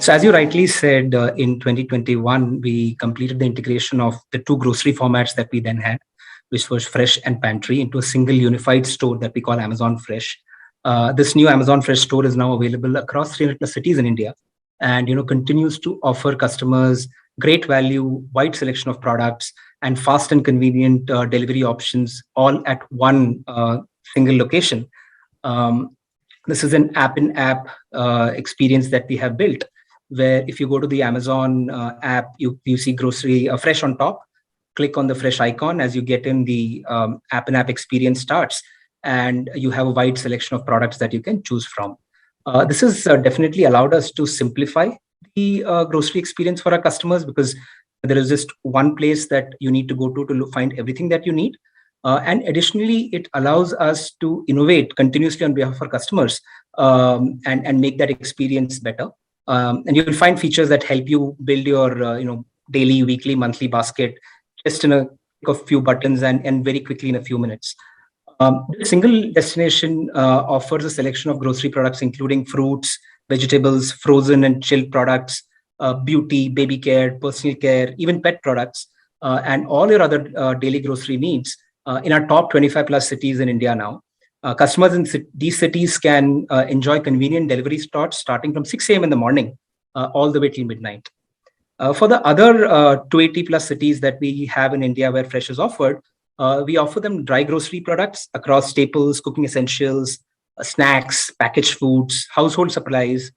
So as you rightly said, in 2021, we completed the integration of the two grocery formats that we then had, which was Fresh and Pantry, into a single unified store that we call Amazon Fresh. This new Amazon Fresh store is now available across 300 plus cities in India, and continues to offer customers great value, wide selection of products, and fast and convenient delivery options, all at one single location. Um, this is an app-in-app experience that we have built, where if you go to the Amazon app, you see grocery fresh on top. Click on the fresh icon as you get in, the app-in-app experience starts, and you have a wide selection of products that you can choose from. This has definitely allowed us to simplify the grocery experience for our customers, because there is just one place that you need to go to find everything that you need. And additionally, it allows us to innovate continuously on behalf of our customers, and make that experience better. And you'll find features that help you build your daily, weekly, monthly basket just in a click of few buttons, and very quickly in a few minutes. The single destination offers a selection of grocery products, including fruits, vegetables, frozen and chilled products, beauty, baby care, personal care, even pet products, and all your other daily grocery needs in our top 25 plus cities in India now. Customers in these cities can enjoy convenient delivery slots starting from 6 a.m. in the morning all the way till midnight. For the other 280 plus cities that we have in India where Fresh is offered, we offer them dry grocery products across staples, cooking essentials, snacks, packaged foods, household supplies,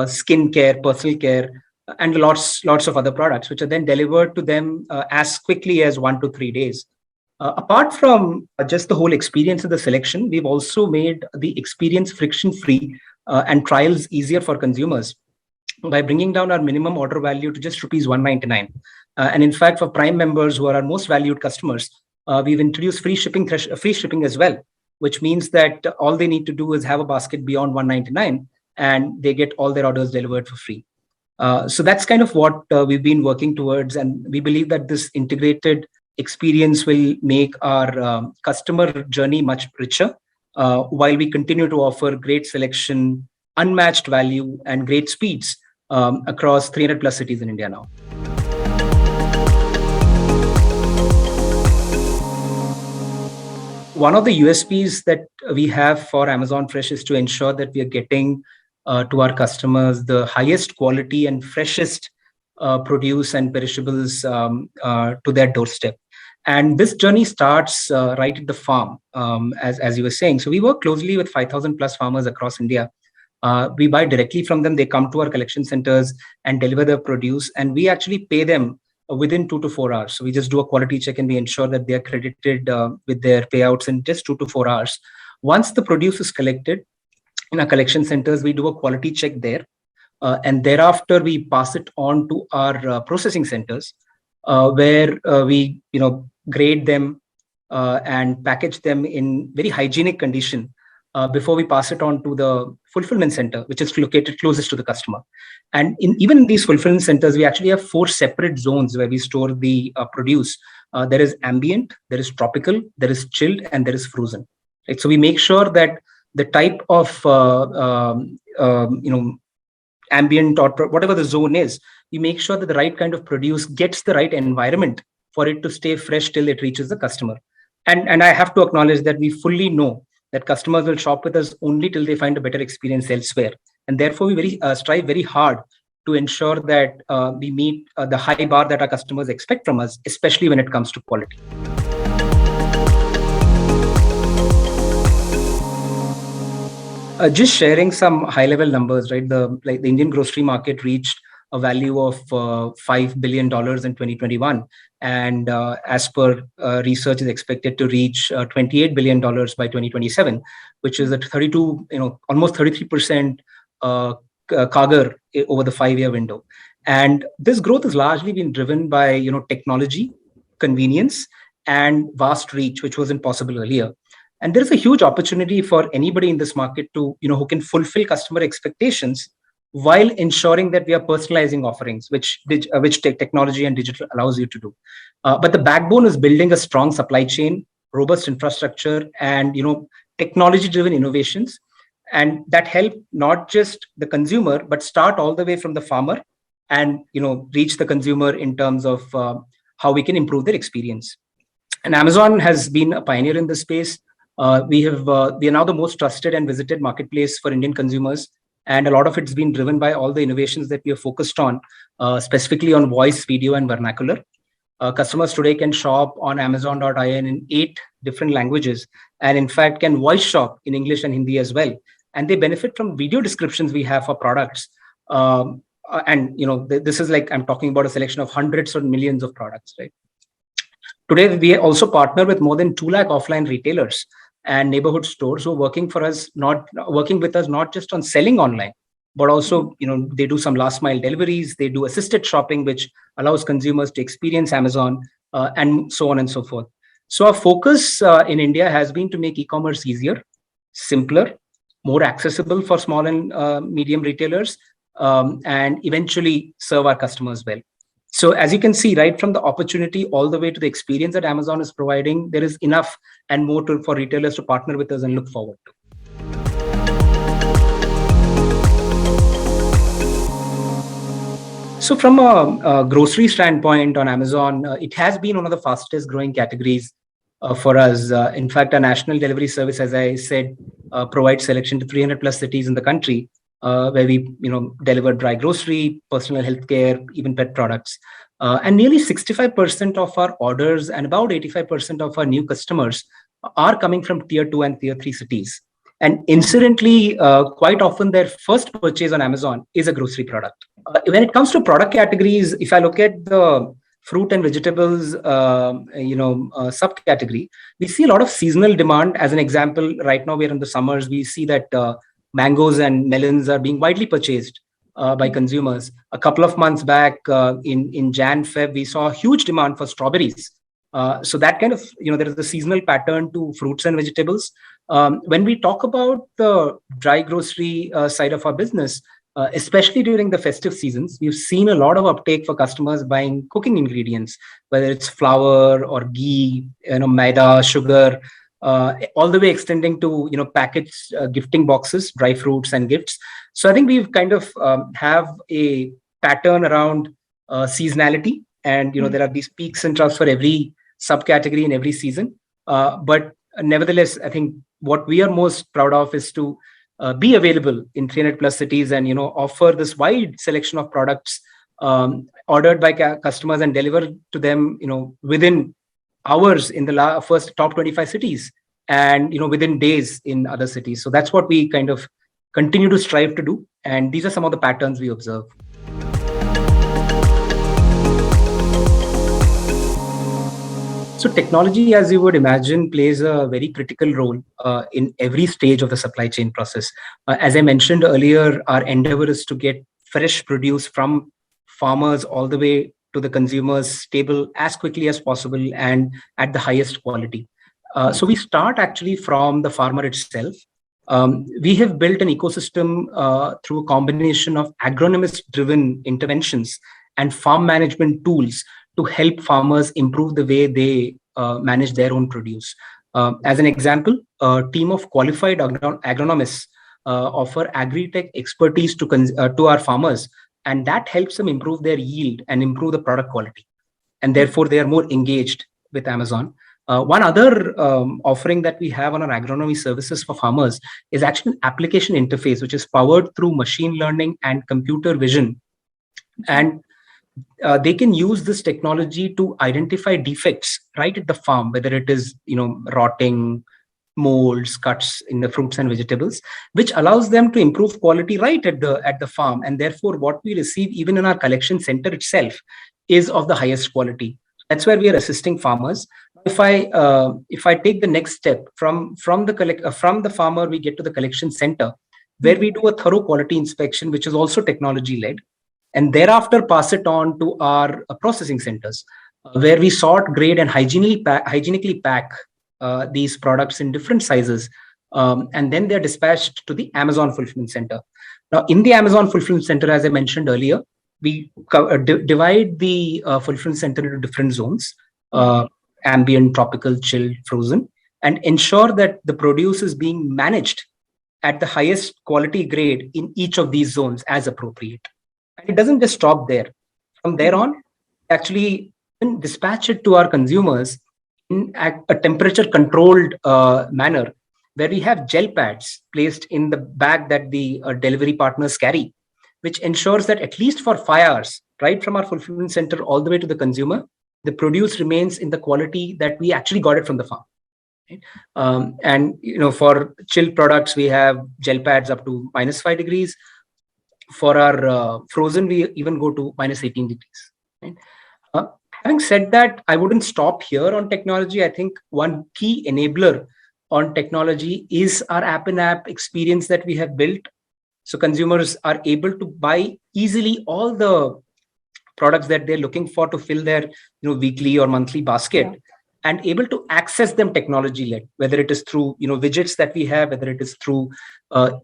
skin care, personal care, and lots of other products, which are then delivered to them as quickly as 1 to 3 days. Apart from just the whole experience of the selection, we've also made the experience friction-free and trials easier for consumers by bringing down our minimum order value to just rupees 199. And in fact, for Prime members, who are our most valued customers, we've introduced free shipping as well, which means that all they need to do is have a basket beyond 199, and they get all their orders delivered for free. So that's kind of what we've been working towards, and we believe that this integrated experience will make our customer journey much richer, while we continue to offer great selection, unmatched value, and great speeds across 300 plus cities in India now. One of the USPs that we have for Amazon Fresh is to ensure that we are getting to our customers the highest quality and freshest produce and perishables to their doorstep. And this journey starts right at the farm, as you were saying. So we work closely with 5,000 plus farmers across India. We buy directly from them. They come to our collection centers and deliver their produce, and we actually pay them within 2 to 4 hours. So we just do a quality check, and we ensure that they are credited with their payouts in just 2 to 4 hours. Once the produce is collected in our collection centers, we do a quality check there. And thereafter, we pass it on to our processing centers, where we grade them and package them in very hygienic condition before we pass it on to the fulfillment center, which is located closest to the customer. And even in these fulfillment centers, we actually have 4 separate zones where we store the produce. There is ambient, there is tropical, there is chilled, and there is frozen. Right? So we make sure that the type of ambient or whatever the zone is, we make sure that the right kind of produce gets the right environment for it to stay fresh till it reaches the customer. And I have to acknowledge that we fully know that customers will shop with us only till they find a better experience elsewhere. And therefore, we strive very hard to ensure that we meet the high bar that our customers expect from us, especially when it comes to quality. Just sharing some high-level numbers, right? The Indian grocery market reached a value of $5 billion in 2021, and as per research, is expected to reach $28 billion by 2027, which is at almost 33% CAGR over the 5-year window. And this growth has largely been driven by technology, convenience, and vast reach, which wasn't possible earlier. And there's a huge opportunity for anybody in this market to, who can fulfill customer expectations while ensuring that we are personalizing offerings, which technology and digital allows you to do. But the backbone is building a strong supply chain, robust infrastructure, and technology-driven innovations. and that help not just the consumer, but start all the way from the farmer and reach the consumer in terms of how we can improve their experience. And Amazon has been a pioneer in this space. We are now the most trusted and visited marketplace for Indian consumers, and a lot of it's been driven by all the innovations that we are focused on, specifically on voice, video, and vernacular. Customers today can shop on Amazon.in in 8 different languages, and in fact can voice shop in English and Hindi as well. And they benefit from video descriptions we have for products. And this is like I'm talking about a selection of hundreds or millions of products, right? Today, we also partner with more than 2 lakh offline retailers and neighborhood stores who are working with us not just on selling online, but also they do some last mile deliveries. They do assisted shopping, which allows consumers to experience Amazon, and so on and so forth. So our focus in India has been to make e-commerce easier, simpler, more accessible for small and medium retailers, and eventually serve our customers well. So as you can see, right from the opportunity all the way to the experience that Amazon is providing, there is enough and more for retailers to partner with us and look forward to. So from a grocery standpoint on Amazon, it has been one of the fastest growing categories for us. In fact, our national delivery service, as I said, provides selection to 300 plus cities in the country, where we deliver dry grocery, personal healthcare, even pet products. And nearly 65% of our orders and about 85% of our new customers are coming from tier 2 and tier 3 cities. And incidentally, quite often their first purchase on Amazon is a grocery product. When it comes to product categories, if I look at the fruit and vegetables subcategory, we see a lot of seasonal demand. As an example, right now we're in the summers, we see that mangoes and melons are being widely purchased by consumers. A couple of months back, in Jan, Feb, we saw a huge demand for strawberries. So that kind of, there is a seasonal pattern to fruits and vegetables. When we talk about the dry grocery side of our business, especially during the festive seasons, we've seen a lot of uptake for customers buying cooking ingredients, whether it's flour or ghee, maida, sugar, all the way extending to packaged gifting boxes, dry fruits and gifts. So I think we've kind of have a pattern around seasonality, and there are these peaks and troughs for every subcategory in every season. But nevertheless, I think what we are most proud of is to be available in 300 plus cities and offer this wide selection of products ordered by customers and delivered to them within hours in the first top 25 cities, and within days in other cities. So that's what we kind of continue to strive to do, and these are some of the patterns we observe. So technology, as you would imagine, plays a very critical role in every stage of the supply chain process. As I mentioned earlier, our endeavor is to get fresh produce from farmers all the way to the consumer's table as quickly as possible and at the highest quality. So we start actually from the farmer itself. We have built an ecosystem through a combination of agronomist-driven interventions and farm management tools to help farmers improve the way they manage their own produce. As an example, a team of qualified agronomists offer agri-tech expertise to our farmers, and that helps them improve their yield and improve the product quality. And therefore, they are more engaged with Amazon. One other offering that we have on our agronomy services for farmers is actually an application interface, which is powered through machine learning and computer vision. And they can use this technology to identify defects right at the farm, whether it is rotting, molds, cuts in the fruits and vegetables, which allows them to improve quality right at the farm. And therefore, what we receive even in our collection center itself is of the highest quality. That's where we are assisting farmers. If I take the next step from the farmer, we get to the collection center, where we do a thorough quality inspection, which is also technology led, and thereafter pass it on to our processing centers, where we sort, grade, and hygienically pack these products in different sizes, and then they're dispatched to the Amazon fulfillment center. Now, in the Amazon fulfillment center, as I mentioned earlier, we divide the fulfillment center into different zones: ambient, tropical, chilled, frozen, and ensure that the produce is being managed at the highest quality grade in each of these zones as appropriate. And it doesn't just stop there. From there on, actually dispatch it to our consumers in a temperature controlled manner, where we have gel pads placed in the bag that the delivery partners carry, which ensures that at least for 5 hours, right from our fulfillment center all the way to the consumer, the produce remains in the quality that we actually got it from the farm. Right? And for chilled products, we have gel pads up to -5 degrees. For our frozen, we even go to -18 degrees. Right? Having said that, I wouldn't stop here on technology. I think one key enabler on technology is our app-in-app experience that we have built. So consumers are able to buy easily all the products that they're looking for to fill their weekly or monthly basket, and able to access them technology led, whether it is through widgets that we have, whether it is through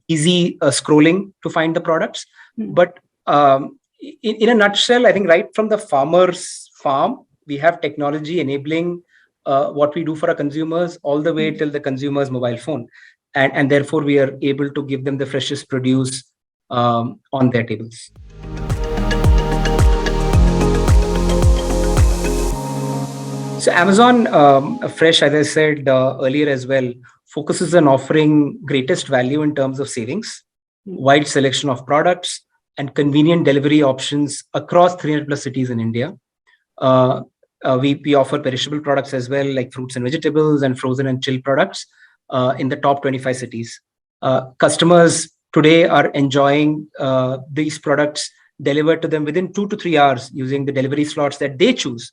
easy scrolling to find the products. But in a nutshell, I think right from the farmer's farm, we have technology enabling what we do for our consumers all the way till the consumer's mobile phone, and therefore we are able to give them the freshest produce on their tables. So Amazon Fresh, as I said earlier as well, focuses on offering greatest value in terms of savings, wide selection of products, and convenient delivery options across 300 plus cities in India. We offer perishable products as well, like fruits and vegetables and frozen and chilled products in the top 25 cities. Customers today are enjoying these products delivered to them within 2 to 3 hours using the delivery slots that they choose,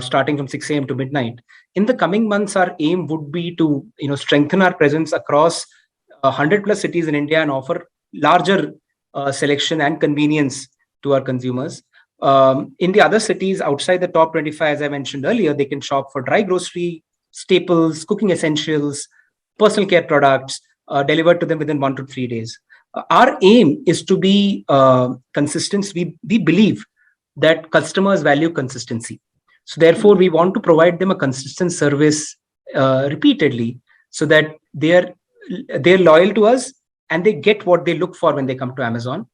starting from 6 a.m. to midnight. In the coming months, our aim would be to strengthen our presence across 100 plus cities in India and offer larger selection and convenience to our consumers. In the other cities outside the top 25, as I mentioned earlier, they can shop for dry grocery, staples, cooking essentials, personal care products delivered to them within 1 to 3 days. Our aim is to be consistent. We believe that customers value consistency. So therefore, we want to provide them a consistent service repeatedly, so that they're loyal to us and they get what they look for when they come to Amazon.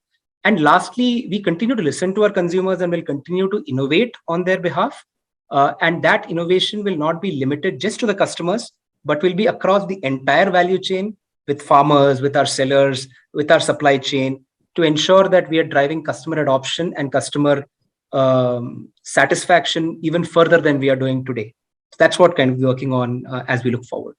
And lastly, we continue to listen to our consumers and will continue to innovate on their behalf. And that innovation will not be limited just to the customers, but will be across the entire value chain, with farmers, with our sellers, with our supply chain, to ensure that we are driving customer adoption and customer satisfaction even further than we are doing today. So that's what kind of working on as we look forward.